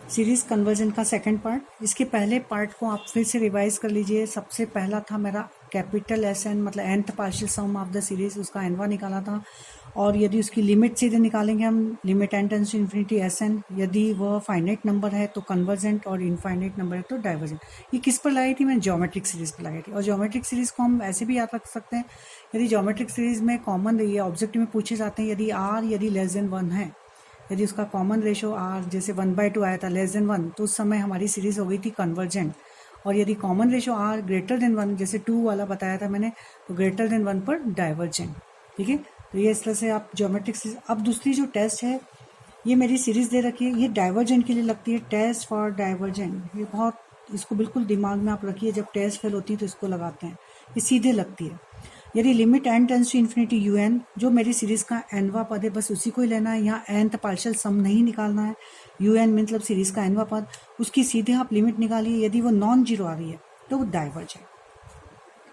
Series conversion का second part. इसके पहले पार्ट को आप फिर से रिवाइज कर लीजिए। सबसे पहला था मेरा कैपिटल एस एन मतलब nth partial sum of the series, उसका एनवा निकाला था। और यदि उसकी लिमिट सीधे निकालेंगे हम, limit n tends to infinity S N, यदि वह फाइनाइट नंबर है तो कन्वर्जेंट और इनफाइनाइट नंबर है तो डाइवर्जेंट। ये किस पर लगाई थी? मैंने ज्योमेट्रिक सीरीज पर लगाई थी। और ज्योमेट्रिक सीरीज को हम ऐसे भी याद रख सकते हैं, यदि ज्योमेट्रिक सीरीज में कॉमन ये ऑब्जेक्टिव में पूछे जाते हैं, यदि आर यदि लेस देन 1 है, यदि उसका कॉमन रेशो आर जैसे 1/2 आया था लेस देन 1, तो उस समय हमारी सीरीज हो गई थी कन्वर्जेंट। और यदि common ratio r greater than 1 जैसे 2 वाला बताया था मैंने, तो ग्रेटर देन 1 पर डाइवर्जेंट। ठीक है, तो ये इस तरह से आप ज्योमेट्रिक सीरीज। अब दूसरी जो टेस्ट है, ये मेरी सीरीज दे रखी है, ये डाइवर्जेंट के लिए लगती है, टेस्ट फॉर डाइवर्जेंट। ये बहुत, इसको बिल्कुल दिमाग में आप रखिए, जब टेस्ट फेल होती है तो इसको लगाते हैं, ये सीधे लगती है। यदि limit n tends to infinity u n, जो मेरी सीरीज का एनवा पद है बस उसी को ही लेना है, यहाँ nth पार्शियल सम नहीं निकालना है। यू एन मतलब सीरीज का एनवा पद, उसकी सीधे आप लिमिट निकालिए। यदि वो नॉन जीरो आ रही है तो वो डाइवर्जेंट।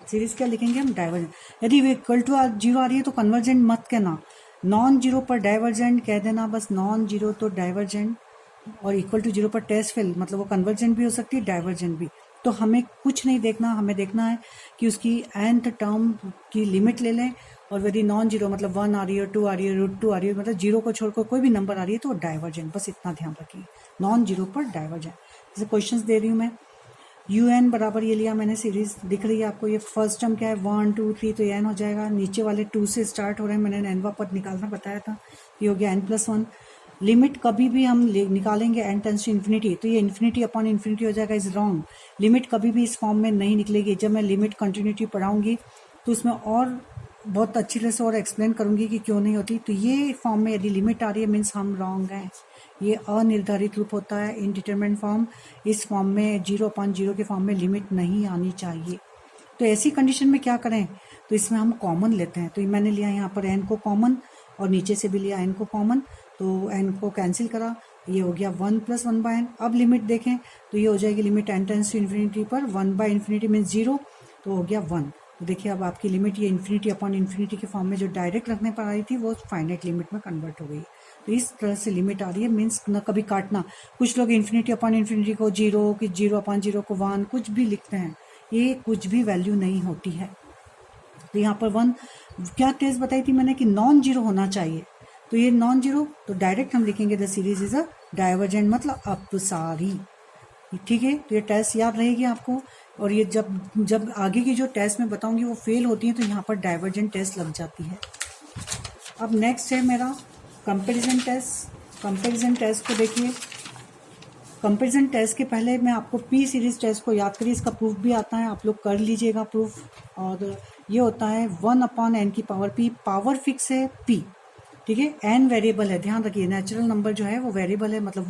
सीरीज क्या लिखेंगे हम? डाइवर्जेंट। यदि वो इक्वल टू जीरो आ रही है तो कन्वर्जेंट मत कहना, नॉन जीरो पर डाइवर्जेंट कह देना, बस नॉन जीरो तो डाइवर्जेंट। और इक्वल टू जीरो पर टेस्ट फेल मतलब वो कन्वर्जेंट भी हो सकती है डाइवर्जेंट भी। तो हमें कुछ नहीं देखना, हमें देखना है कि उसकी nth टर्म की लिमिट ले लें, और यदि नॉन जीरो मतलब 1 आ रही है, 2 आ रही है, √2 आ रही है, मतलब जीरो को छोड़कर कोई भी नंबर आ रही है तो वो डाइवर्जेंट, बस इतना ध्यान रखिए, नॉन जीरो पर डाइवर्जेंट। जैसे क्वेश्चंस दे रही हूँ मैं, यू एन बराबर ये लिया मैंने, सीरीज दिख रही है आपको, ये फर्स्ट टर्म क्या है 1 2 3, तो एन हो जाएगा। नीचे वाले 2 से स्टार्ट हो रहे हैं, मैंने एनवा पद निकालना बताया था, ये हो गया n+1। लिमिट कभी भी हम निकालेंगे n टेंस टू इन्फिनिटी, तो ये इन्फिनिटी अपॉन इन्फिनिटी हो जाएगा, इज रॉन्ग। लिमिट कभी भी इस फॉर्म में नहीं निकलेगी। जब मैं लिमिट कंटिन्यूटी पढ़ाऊंगी तो उसमें और बहुत अच्छी तरह से और एक्सप्लेन करूंगी कि क्यों नहीं होती। तो ये फॉर्म में यदि लिमिट आ रही है मीन्स हम रॉन्ग हैं, ये अनिर्धारित रूप होता है, इनडिटरमिनेट फॉर्म। इस फॉर्म में 0/0 के फॉर्म में लिमिट नहीं आनी चाहिए। तो ऐसी कंडीशन में क्या करें? तो इसमें हम कॉमन लेते हैं। तो मैंने लिया यहाँ पर n को कॉमन, और नीचे से भी लिया n को कॉमन, तो n को कैंसिल करा, ये हो गया 1 + 1/n। अब लिमिट देखें तो ये हो जाएगी limit n tends to infinity पर 1/∞ मीन्स 0, तो हो गया 1। तो देखिए अब आपकी लिमिट ये इन्फिनिटी अपॉन इन्फिनिटी के फॉर्म में जो डायरेक्ट रखने पर आई थी वो फाइनाइट लिमिट में कन्वर्ट हो गई। तो इस तरह से लिमिट आ रही है, मीन्स न कभी काटना। कुछ लोग इन्फिनिटी अपॉन इन्फिनिटी को 0, कि 0/0 को 1, कुछ भी लिखते हैं, ये कुछ भी वैल्यू नहीं होती है। तो यहाँ पर 1 क्या टेस्ट बताई थी मैंने कि नॉन जीरो होना चाहिए, तो ये नॉन जीरो, तो डायरेक्ट हम लिखेंगे the series is a divergent मतलब अपसारी। ठीक है, तो ये टेस्ट याद रहेगी आपको। और ये जब आगे की जो टेस्ट में बताऊंगी वो फेल होती है तो यहाँ पर डाइवर्जेंट टेस्ट लग जाती है। अब नेक्स्ट है मेरा कंपैरिजन टेस्ट। कंपैरिजन टेस्ट को देखिए, कंपैरिजन टेस्ट के पहले मैं आपको पी सीरीज टेस्ट को याद करिए, इसका प्रूफ भी आता है, आप लोग कर लीजिएगा प्रूफ। और ये होता है 1/n⁻p, पावर फिक्स है p, ठीक है, n वेरिएबल है, ध्यान रखिए, नेचुरल नंबर जो है वो वेरिएबल है, मतलब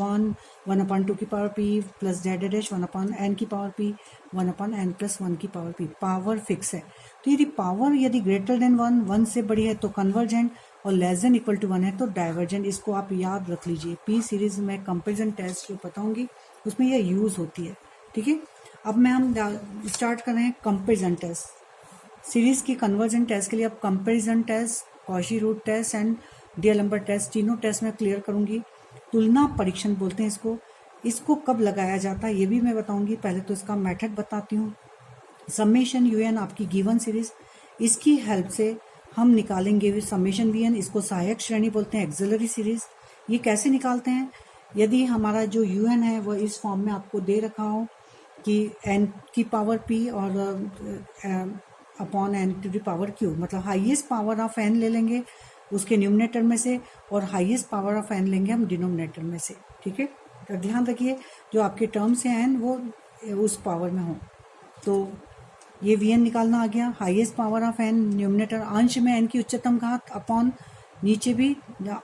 1/2p plus z' 1/n⁻p 1/n+1 power fix है। तो यदि पावर यदि ग्रेटर देन 1 से बड़ी है तो कन्वर्जेंट, और लेस देन इक्वल टू 1 है तो डाइवर्जेंट। इसको आप याद रख लीजिए। पी सीरीज में कंपैरिजन टेस्ट जो बताऊंगी उसमें यह यूज होती है। ठीक है, अब हम स्टार्ट कर रहे हैं कंपैरिजन टेस्ट। सीरीज की कन्वर्जन टेस्ट के लिए अब comparison test, Cauchy root test and D'Alembert test, तीनों टेस्ट में क्लियर करूंगी। तुलना परीक्षण बोलते हैं इसको। इसको कब लगाया जाता है ये भी मैं बताऊंगी। पहले तो इसका मेथड बताती हूँ। समेशन यूएन आपकी गिवन सीरीज, इसकी हेल्प से हम निकालेंगे समेशन वीएन, इसको सहायक श्रेणी बोलते हैं, एक्सिलरी सीरीज। ये कैसे निकालते हैं? यदि हमारा जो यूएन है वो इस फॉर्म में आपको दे रखा हो कि n⁻p और अपॉन n⁻q, मतलब हाईएस्ट पावर ऑफ n ले लेंगे उसके न्यूमरेटर में से, और हाईएस्ट पावर ऑफ n लेंगे हम डिनोमिनेटर में से। ठीक है, तो ध्यान रखिए जो आपके टर्म्स हैं n वो उस पावर में हो। तो ये वीएन निकालना आ गया, highest power of n, numerator अंश में n की उच्चतम घात, अपॉन नीचे भी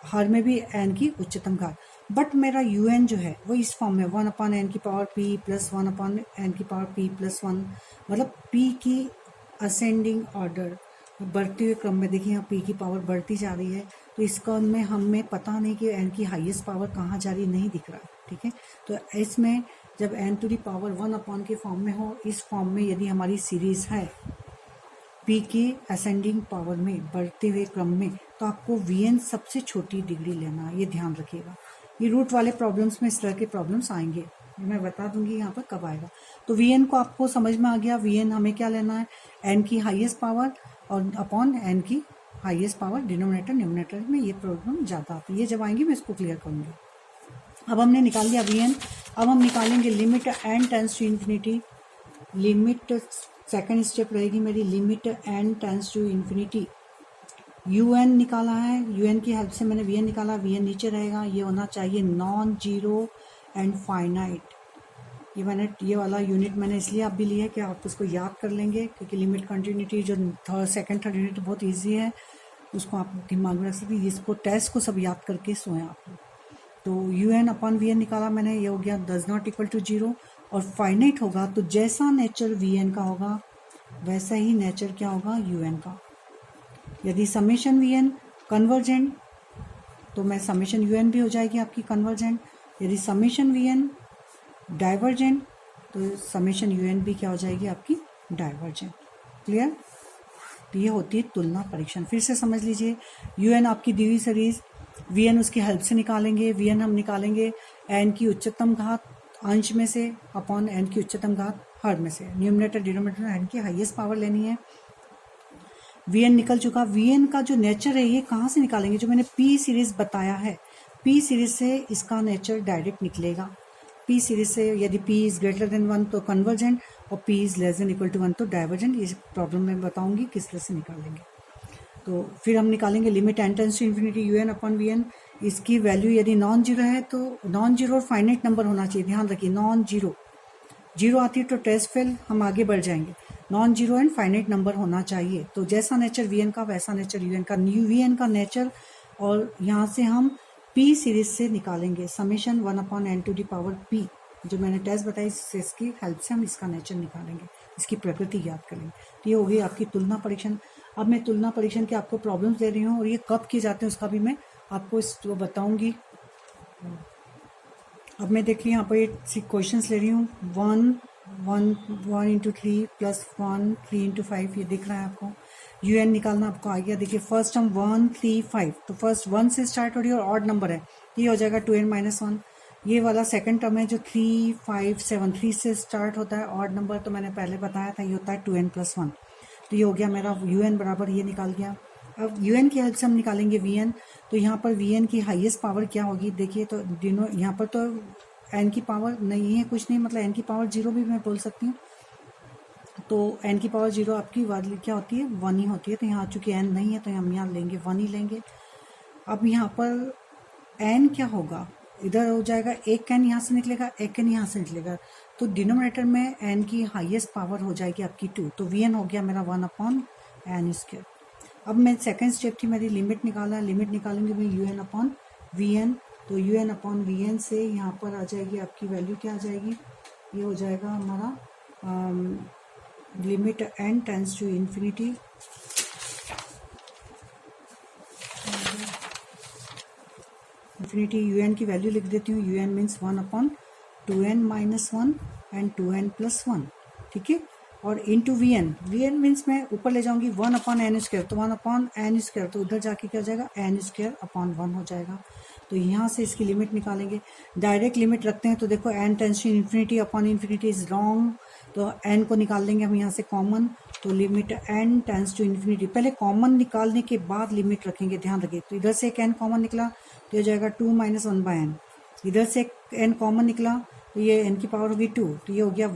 हर में भी n की उच्चतम घात। बट मेरा यूएन जो है वो इस फॉर्म में 1/n⁻p प्लस 1/n⁻p प्लस 1, मतलब p की असेंडिंग ऑर्डर, बढ़ते हुए क्रम में। देखिए यहाँ p की पावर बढ़ती जा रही है, तो इसका में हमें पता नहीं कि n की हाईएस्ट पावर कहाँ जा रही, नहीं दिख रहा। ठीक है, तो इसमें जब n⁻1 के फॉर्म में हो, इस फॉर्म में यदि हमारी सीरीज है p की असेंडिंग पावर में, बढ़ते हुए क्रम में, तो आपको vn सबसे छोटी डिग्री लेना, ये ध्यान रखिएगा। ये रूट वाले प्रॉब्लम्स में इस तरह के प्रॉब्लम्स आएंगे, ये मैं बता दूंगी यहाँ पर कब आएगा। तो वी एन को आपको समझ में आ गया, वी एन हमें क्या लेना है, एन की हाईएस्ट पावर और अपॉन एन की हाईएस्ट पावर, डिनोमिनेटर न्यूमिनेटर में ये प्रॉब्लम ज़्यादा आती है। ये जब आएंगी मैं इसको क्लियर करूँगी। अब हमने निकाल लिया वी एन, अब हम निकालेंगे limit n tends to infinity. Limit second step रहेगी मेरी, limit n tends to infinity. U n निकाला है, यू एन की हेल्प से मैंने वी एन निकाला, वी एन नीचे रहेगा, ये होना चाहिए नॉन जीरो एंड फाइनाइट। ये वाला यूनिट मैंने इसलिए आप भी लिया है कि आप उसको याद कर लेंगे, क्योंकि लिमिट कंटिन्यूटी जो सेकंड थर्ड यूनिट बहुत इजी है, उसको आप दिमाग में रख सकते हैं। इसको टेस्ट को सब याद करके सोएं आप लोग। तो u n upon v n निकाला मैंने, ये हो गया does not equal to zero. और फाइनाइट होगा तो जैसा नेचर वी एन का होगा वैसा ही नेचर क्या होगा यू एन का। यदि समेशन वी एन कन्वर्जेंट तो मैं समेशन यू एन भी हो जाएगी आपकी कन्वर्जेंट। यदि समेशन वी एन डाइवर्जेंट तो समेशन यू एन भी क्या हो जाएगी आपकी डाइवर्जेंट। क्लियर? तो ये होती है तुलना परीक्षण। फिर से समझ लीजिए, यू एन आपकी दी हुई सीरीज, वी एन उसकी हेल्प से निकालेंगे। वी एन हम निकालेंगे एन की उच्चतम घात अंश में से अपॉन एन की उच्चतम घात हर में से। न्यूमिनेटर डिनोमिनेटर एन की हाईएस्ट पावर लेनी है। वी एन निकल चुका। वी एन का जो नेचर है ये कहाँ से निकालेंगे, जो मैंने पी सीरीज बताया है, पी सीरीज से इसका नेचर डायरेक्ट निकलेगा। पी सीरीज से यदि पी इज ग्रेटर देन 1 तो कन्वर्जेंट और p is less than equal to 1 तो डाइवर्जेंट। ये प्रॉब्लम में बताऊंगी किस तरह से निकालेंगे। तो फिर हम निकालेंगे limit n tends to infinity u n upon v n. इसकी वैल्यू यदि नॉन जीरो है तो नॉन जीरो और फाइनाइट नंबर होना चाहिए, ध्यान रखिए। नॉन जीरो, जीरो आती है तो टेस्ट फेल, हम आगे बढ़ जाएंगे। Non zero and finite number होना चाहिए। तो जैसा नेचर वी एन का वैसा नेचर यू एन का। वी एन का नेचर और यहाँ से हम पी सीरीज से निकालेंगे summation 1 upon n to the power p, जो मैंने टेस्ट बताई इसकी हेल्प से हम इसका नेचर निकालेंगे, इसकी प्रकृति याद करेंगे। तो ये हो गई आपकी तुलना परीक्षण। अब मैं तुलना परीक्षण के आपको प्रॉब्लम्स दे रही हूँ और ये कब किए जाते हैं उसका भी मैं आपको इसको बताऊंगी। अब मैं देखिए यहाँ पर ये क्वेश्चंस ले रही हूँ। 1 इंटू 3 प्लस 1 3 इंटू 5, ये दिख रहा है आपको। यू एन निकालना आपको आ गया। देखिए फर्स्ट हम 1 3 5, तो फर्स्ट 1 से स्टार्ट हो रही है और ऑड नंबर है, ये हो जाएगा 2n माइनस 1। ये वाला सेकंड टर्म है जो 3 5 7 3 से स्टार्ट होता है, ऑड नंबर तो मैंने पहले बताया था, ये होता है 2n प्लस 1। तो ये हो गया मेरा यू एन बराबर ये निकाल गया। अब यू एन की हेल्प से हम निकालेंगे वी एन। तो यहाँ पर वी एन की हाईएस्ट पावर क्या होगी, देखिए तो दिनों यहाँ पर तो एन की पावर नहीं है, कुछ नहीं, मतलब एन की पावर 0 भी मैं बोल सकती हूँ। तो एन की पावर 0 आपकी वैल्यू क्या होती है 1 ही होती है। तो यहाँ चूंकि एन नहीं है तो हम यहाँ लेंगे 1 ही लेंगे। अब यहाँ पर एन क्या होगा, इधर हो जाएगा, एक एन यहाँ से निकलेगा, एक एन यहाँ से निकलेगा, तो डिनोमिनेटर में एन की हाईएस्ट पावर हो जाएगी आपकी 2। तो वी एन हो गया मेरा 1 अपॉन एन स्क्वायर। अब मैं सेकेंड स्टेप थी मेरी लिमिट निकाला, लिमिट निकालेंगे मैं u n upon v n. तो u n upon v n से यहाँ पर आ जाएगी आपकी वैल्यू क्या आ जाएगी, ये हो जाएगा हमारा limit n tends to infinity u n की वैल्यू लिख देती हूँ। U n means 1 upon 2n minus 1 and 2n plus 1, ठीक है। और इंटू वी एन मीन्स मैं ऊपर ले जाऊंगी 1 अपॉन एन स्क्वायर, तो 1 अपॉन एन स्क्वायर, तो उधर जाके क्या हो जाएगा एन स्क्वायर अपॉन 1 हो जाएगा। तो यहाँ से इसकी लिमिट निकालेंगे, डायरेक्ट लिमिट रखते हैं तो देखो n tends to infinity upon infinity is wrong, तो एन को निकाल लेंगे हम यहाँ से कॉमन। तो limit n tends to infinity, पहले कॉमन निकालने के बाद लिमिट रखेंगे, ध्यान रखिए। तो इधर से एक एन कॉमन निकला तो ये जाएगा 2 माइनस 1 बाय एन, इधर से एक एन कॉमन निकला तो ये एन की पावर होगी 2, तो ये हो गया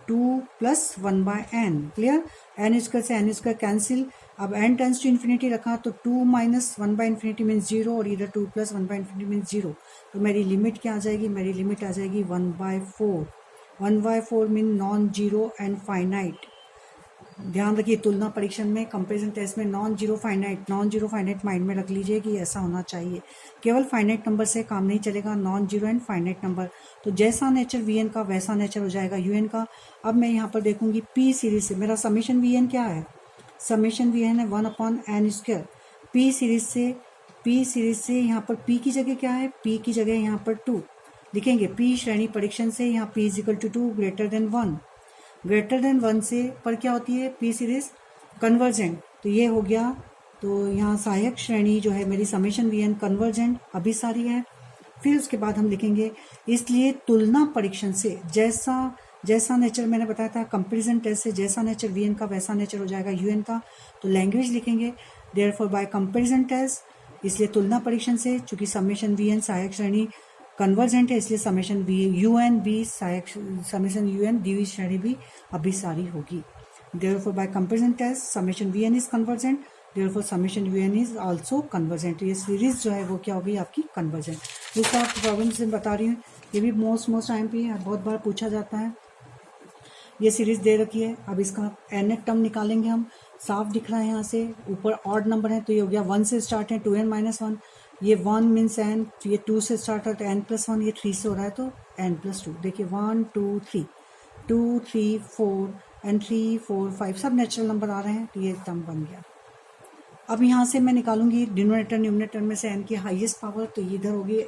2 plus 1 by n. Clear? N square से एन स्क्वायर कैंसिल। अब एन टेंस टू इन्फिनिटी रखा तो 2 माइनस 1 बाय इन्फिनिटी मीन्स 0 और इधर 2 प्लस 1 बाय इन्फिनिटी मीन्स 0। तो मेरी लिमिट क्या आ जाएगी, मेरी लिमिट आ जाएगी 1/4। 1/4 mean non zero and finite. ध्यान रखिए तुलना परीक्षण में, कंपैरिजन टेस्ट में नॉन जीरो फाइनाइट माइंड में रख लीजिए कि ऐसा होना चाहिए। केवल फाइनाइट नंबर से काम नहीं चलेगा, non zero and finite number. तो जैसा नेचर वी एन का वैसा नेचर हो जाएगा यू एन का। अब मैं यहाँ पर देखूंगी पी सीरीज से मेरा समेशन वी एन क्या है, समेशन वी एन है 1 upon n square. P series से यहाँ पर पी की जगह क्या है, पी की जगह यहाँ पर 2 लिखेंगे। पी श्रेणी परीक्षण से यहाँ p is equal to 2 greater than 1 से पर क्या होती है पी सीरीज कन्वर्जेंट, तो ये हो गया। तो यहाँ सहायक श्रेणी जो है मेरी समेशन वी एन कन्वर्जेंट अभिसारी है। फिर उसके बाद हम लिखेंगे, इसलिए तुलना परीक्षण से जैसा नेचर मैंने बताया था, कंपेरिजन टेस्ट से जैसा नेचर वीएन का वैसा नेचर हो जाएगा यूएन का। तो लैंग्वेज लिखेंगे देयरफॉर बाय कंपेरिजन टेस्ट, इसलिए तुलना परीक्षण से, चूंकि समेशन वीएन सहायक श्रेणी कन्वर्जेंट है, इसलिए समेशन वी यूएन भी सहायक, समेशन यूएन द्विवीय श्रेणी भी अभिसारी होगी। Therefore by comparison test summation v n is convergent, therefore summation u n is also convergent. ये सीरीज जो है वो क्या होगी आपकी कन्वर्जेंट। दूसरा प्रॉब्लम से बता रही हूँ, ये भी मोस्ट टाइम पे बहुत बार पूछा जाता है। ये सीरीज दे रखी है, अब इसका nth टर्म निकालेंगे हम। साफ दिख रहा है यहाँ से, ऊपर ऑड नंबर है तो ये हो गया 1 से स्टार्ट है, 2n-1, ये 1 मीन्स n, ये 2 से स्टार्ट है तो n+1, ये 3 से हो रहा है तो n+2। देखिए 1 2 3 2 3 4 एंड 3 4 5 सब नेचुरल नंबर आ रहे हैं, तो ये टर्म बन गया। अब यहाँ से मैं निकालूंगी डिनोमिनेटर न्यूमरेटर में से n की हाईएस्ट पावर, तो ये इधर होगी।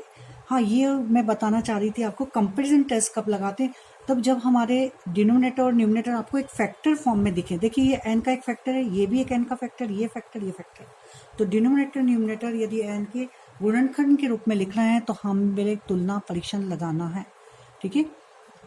हाँ, ये मैं बताना चाह रही थी आपको, कंपेरिजन टेस्ट कब लगाते हैं, तब जब हमारे डिनोमिनेटर और न्यूमरेटर आपको एक फैक्टर फॉर्म में दिखे। देखिए ये n का एक फैक्टर है, ये भी एक n का फैक्टर, ये फैक्टर, ये फैक्टर। तो डिनोमिनेटर न्यूमरेटर यदि n के गुणनखंड के रूप में लिख रहे हैं तो हम मेरे तुलना परीक्षण लगाना है, ठीक है।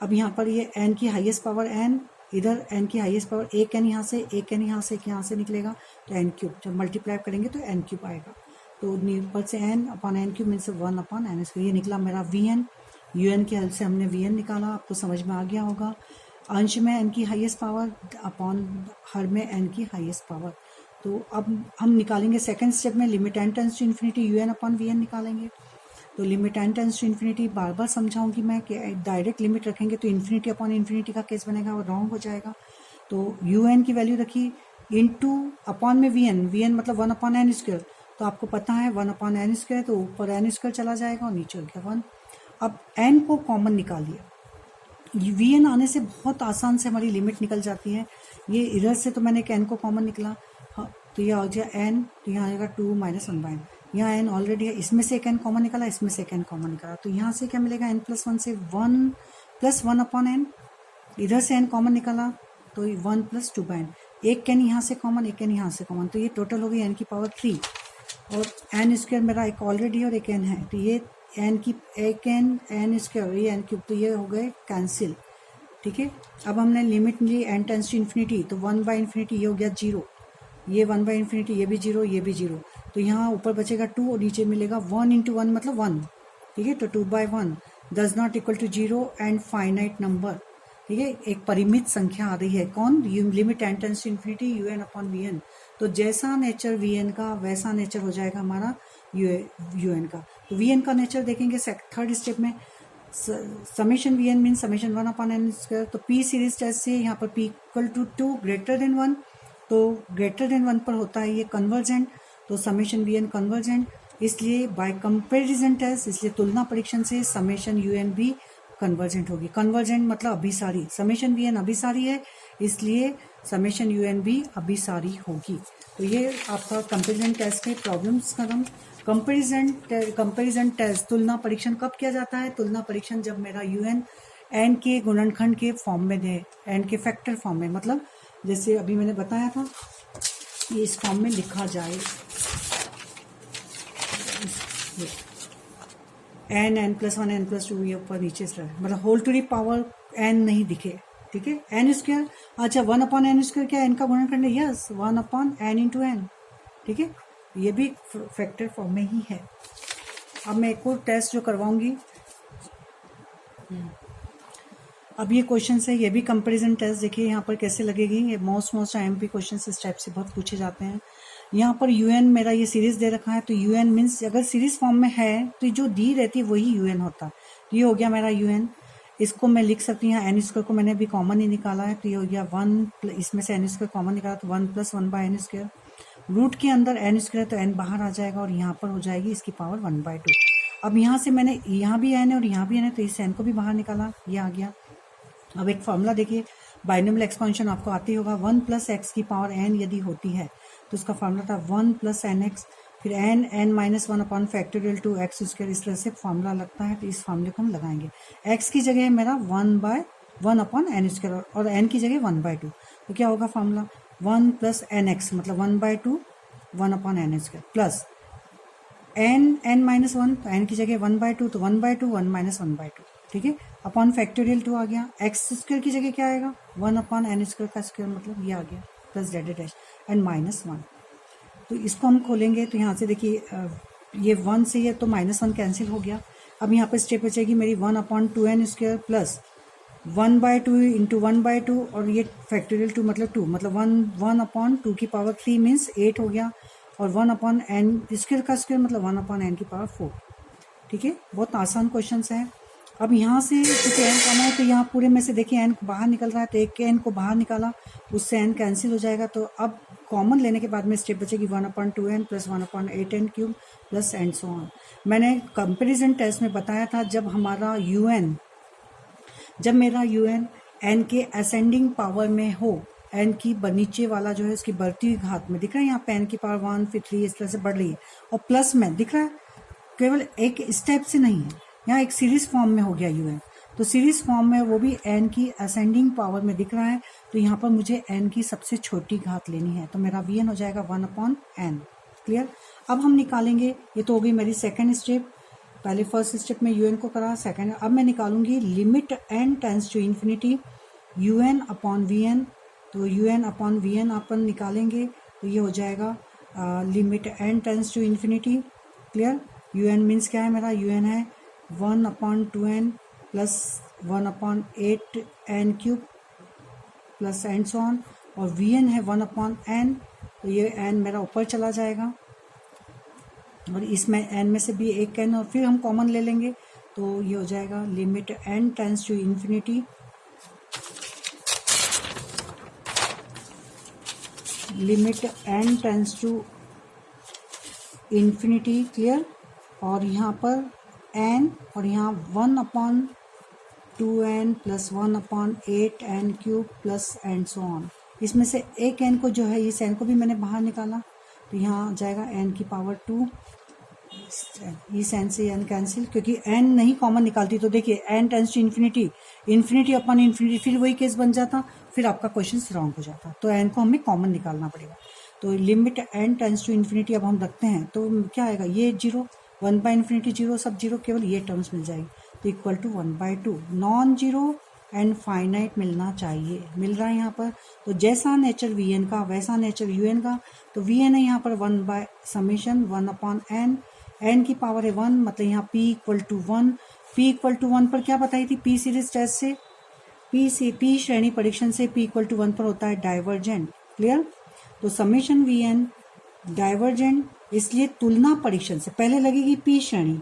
अब यहाँ पर ये n की हाईएस्ट पावर n, इधर n की हाईएस्ट पावर एक n यहाँ से, एक n यहाँ से, एक यहाँ से निकलेगा तो n क्यूब, जब मल्टीप्लाई करेंगे तो n क्यूब आएगा। तो ऊपर से n/n cube means 1/n square. ये निकला मेरा वीएन, यूएन की हेल्प से हमने वीएन निकाला, आपको समझ में आ गया होगा। अंश में n की हाईएस्ट पावर अपॉन हर में n की हाईएस्ट पावर। तो अब हम निकालेंगे सेकंड स्टेप में limit n tends to infinity un/vn निकालेंगे। तो limit n tends to infinity बार बार समझाऊंगी मैं कि डायरेक्ट लिमिट रखेंगे तो इन्फिनिटी अपॉन इन्फिनिटी का केस बनेगा, वो रॉन्ग हो जाएगा। तो un की वैल्यू रखी इंटू अपॉन में वीएन मतलब 1/n स्क्वायर, तो आपको पता है 1/n स्क्वायर, तो ऊपर n स्क्वायर चला जाएगा और नीचे हो गया 1। अब n को कॉमन निकालिए, वीएन आने से बहुत आसान से हमारी लिमिट निकल जाती है। ये इधर से तो मैंने एक n को कॉमन निकला, हाँ, तो ये हो जाएगा n, तो यहाँ आएगा 2 - 1/n। यहाँ n ऑलरेडी है, इसमें से एक n कॉमन निकाला, इसमें से एक n कॉमन निकाला, तो यहाँ से क्या मिलेगा n+1 से 1 + 1/n। इधर से n कॉमन निकाला तो 1 + 2/n, एक n यहाँ से कॉमन, एक n यहाँ से कॉमन, तो ये टोटल हो गई n की पावर 3। और n स्क्वायर मेरा एक ऑलरेडी और एक n है, तो ये n की एक n स्क्वायर, ये n क्यूब, तो ये हो गए कैंसिल, ठीक है। अब हमने लिमिट ली n टेंड्स टू इन्फिनिटी, तो 1/∞ ये हो गया 0, ये 1/∞, ये भी 0, ये भी 0, तो यहाँ ऊपर बचेगा 2 और नीचे मिलेगा 1 × 1 मतलब 1, ठीक है। तो 2/1 does not equal to 0 and finite number, ठीक है, एक परिमित संख्या आ रही है। कौन? Limit n tends to infinity un/vn। तो जैसा नेचर vn का वैसा नेचर हो जाएगा हमारा un का। तो vn का नेचर देखेंगे थर्ड स्टेप में, summation vn mean summation 1/n square. तो p सीरीज टेस्ट से यहाँ पर p = 2 > 1, तो ग्रेटर देन 1 पर होता है ये कन्वर्जेंट, तो समेशन vn कन्वर्जेंट, इसलिए बाय कंपेरिजन टेस्ट, इसलिए तुलना परीक्षण से समेशन un भी कन्वर्जेंट होगी। कन्वर्जेंट मतलब अभिसारी, समेशन vn अभिसारी है, इसलिए समेशन un भी अभिसारी होगी। तो ये आपका कंपेरिजन टेस्ट के प्रॉब्लम्स खत्म। कंपेरिजन टेस्ट तुलना परीक्षण कब किया जाता है? तुलना परीक्षण जब मेरा un n के गुणनखंड के फॉर्म में दे, n के फैक्टर फॉर्म में, मतलब जैसे अभी मैंने बताया था ये इस फॉर्म में लिखा जाए, n+1 n+2 ये ऊपर नीचे से रहे, मतलब whole to the power n नहीं दिखे, ठीक है। n स्क्वायर, अच्छा 1/n स्क्वायर क्या n का गुणनखंड है? यस, 1/n × n, ठीक है, ये भी फैक्टर फॉर्म में ही है। अब मैं एक और टेस्ट जो करवाऊंगी, अब ये क्वेश्चन है, ये भी कंपैरिजन टेस्ट, देखिए यहाँ पर कैसे लगेगी। ये मोस्ट IMP क्वेश्चन इस टाइप से बहुत पूछे जाते हैं। यहाँ पर un मेरा ये सीरीज दे रखा है, तो un मीन्स अगर सीरीज फॉर्म में है तो जो दी रहती है वही un होता है। तो ये हो गया मेरा un, इसको मैं लिख सकती हूँ, n स्क्वायर को मैंने अभी कॉमन ही निकाला है, तो ये हो गया 1, इसमें से n स्क्वायर कॉमन निकाला तो 1 + 1/n स्क्वायर, रूट के अंदर n स्क्वायर तो n बाहर आ जाएगा और यहाँ पर हो जाएगी इसकी पावर 1/2। अब यहाँ से मैंने यहाँ भी n है और यहाँ भी n है, तो इस n को भी बाहर निकाला, ये आ गया। अब एक फॉर्मूला देखिए, बाइनोमियल एक्सपेंशन आपको आती होगा, 1 + x की पावर n यदि होती है तो उसका फॉर्मूला था 1 + nx, फिर n-1/(x²) इस तरह से फॉर्मूला लगता है। तो इस फॉर्मूले को हम लगाएंगे, x की जगह है मेरा 1/(1/n² और n की जगह 1/2, तो क्या होगा फॉर्मूला 1 + nx मतलब 1/2 1/n² plus n minus one, तो n की जगह 1/2, तो 1/2 1 माइनस 1/2, ठीक है। अपॉन फैक्टोरियल 2 आ गया। एक्स स्क्वायर की जगह क्या आएगा, 1/n² का स्क्वायर, मतलब ये आ गया, प्लस जेड डैश एंड -1। तो इसको हम खोलेंगे तो यहाँ से देखिए ये 1 से है तो -1 कैंसिल हो गया। अब यहाँ पर स्टेप बचेगी मेरी 1/2n² प्लस 1/2 इंटू 1/2 और ये फैक्टोरियल 2 मतलब 2, मतलब 1/2 की पावर 3 मीन्स 8 हो गया, और 1/n² का स्क्वायर मतलब 1/n की पावर 4, ठीक है। बहुत आसान क्वेश्चन है। अब यहाँ से क्योंकि n कम है तो यहाँ पूरे में से देखिए n बाहर निकल रहा है, तो एक के n को बाहर निकाला, उससे n कैंसिल हो जाएगा। तो अब कॉमन लेने के बाद में स्टेप बचेगी 1/2n plus 1/8n³ plus and so on. मैंने कंपैरिजन टेस्ट में बताया था जब मेरा un n के असेंडिंग पावर में हो, n की नीचे वाला जो है उसकी बढ़ती हुई घात में दिख रहा है, यहाँ पे n की पावर 1 फिर 3 इस तरह से बढ़ रही है, और प्लस में दिख रहा है, केवल एक स्टेप से नहीं है, यहाँ एक सीरीज फॉर्म में हो गया un। तो सीरीज फॉर्म में वो भी n की असेंडिंग पावर में दिख रहा है, तो यहाँ पर मुझे n की सबसे छोटी घात लेनी है, तो मेरा vn हो जाएगा 1/n। क्लियर। अब हम निकालेंगे, ये तो हो गई मेरी सेकेंड स्टेप। पहले फर्स्ट स्टेप में un को करा, सेकेंड अब मैं निकालूंगी limit n tends to infinity un/vn। तो un/vn अपन निकालेंगे तो ये हो जाएगा limit n tends to infinity. Clear. un means क्या है मेरा, un है 1/2n plus 1/8n³ plus and so on, और vn है 1/n, तो ये n मेरा ऊपर चला जाएगा, और इसमें n में से भी एक n और फिर हम कॉमन ले लेंगे, तो ये हो जाएगा limit n tends to infinity, limit n tends to infinity. Clear. और यहाँ पर n और यहाँ 1/2n plus 1/8n³ plus and so on. इसमें से एक n को जो है, इस n को भी मैंने बाहर निकाला, तो यहाँ आ जाएगा n की पावर 2, इस n से n कैंसिल, क्योंकि n नहीं कॉमन निकालती, तो देखिए n tends to infinity, infinity upon infinity, फिर वही केस बन जाता, फिर आपका क्वेश्चन रॉन्ग हो जाता, तो n को हमें कॉमन निकालना पड़ेगा। तो limit n tends to infinity अब हम रखते हैं, तो क्या आएगा, ये 0, 1/∞ 0, सब 0, केवल ये टर्म्स मिल जाएगी, तो equal to 1/2, non zero and finite मिलना चाहिए, मिल रहा है यहाँ पर। तो जैसा नेचर vn का वैसा नेचर un का, तो vn है यहाँ पर 1/(1/n), n की पावर है 1, मतलब यहाँ p equal to 1। p equal to 1 पर क्या बताई थी, p सीरीज टेस्ट से, p श्रेणी परीक्षण से p इक्वल टू 1 पर होता है डाइवर्जेंट। क्लियर। तो समेशन vn डाइवर्जेंट, इसलिए तुलना परीक्षण से पहले लगेगी p श्रेणी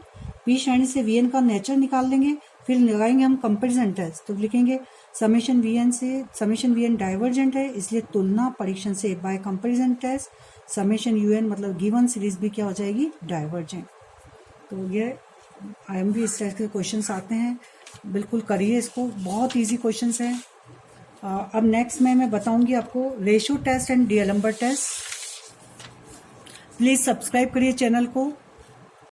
से vn का नेचर निकाल लेंगे, फिर लगाएंगे हम कंपैरिजन टेस्ट, तो लिखेंगे समेशन vn डाइवर्जेंट है, इसलिए तुलना परीक्षण से by comparison test summation un मतलब गिवन सीरीज भी क्या हो जाएगी, डाइवर्जेंट। तो ये IMP इस टाइप के क्वेश्चंस आते हैं, बिल्कुल करिए इसको, बहुत इजी क्वेश्चंस हैं। अब नेक्स्ट में मैं बताऊंगी आपको ratio test and D'Alembert test. Please subscribe करिए चैनल को।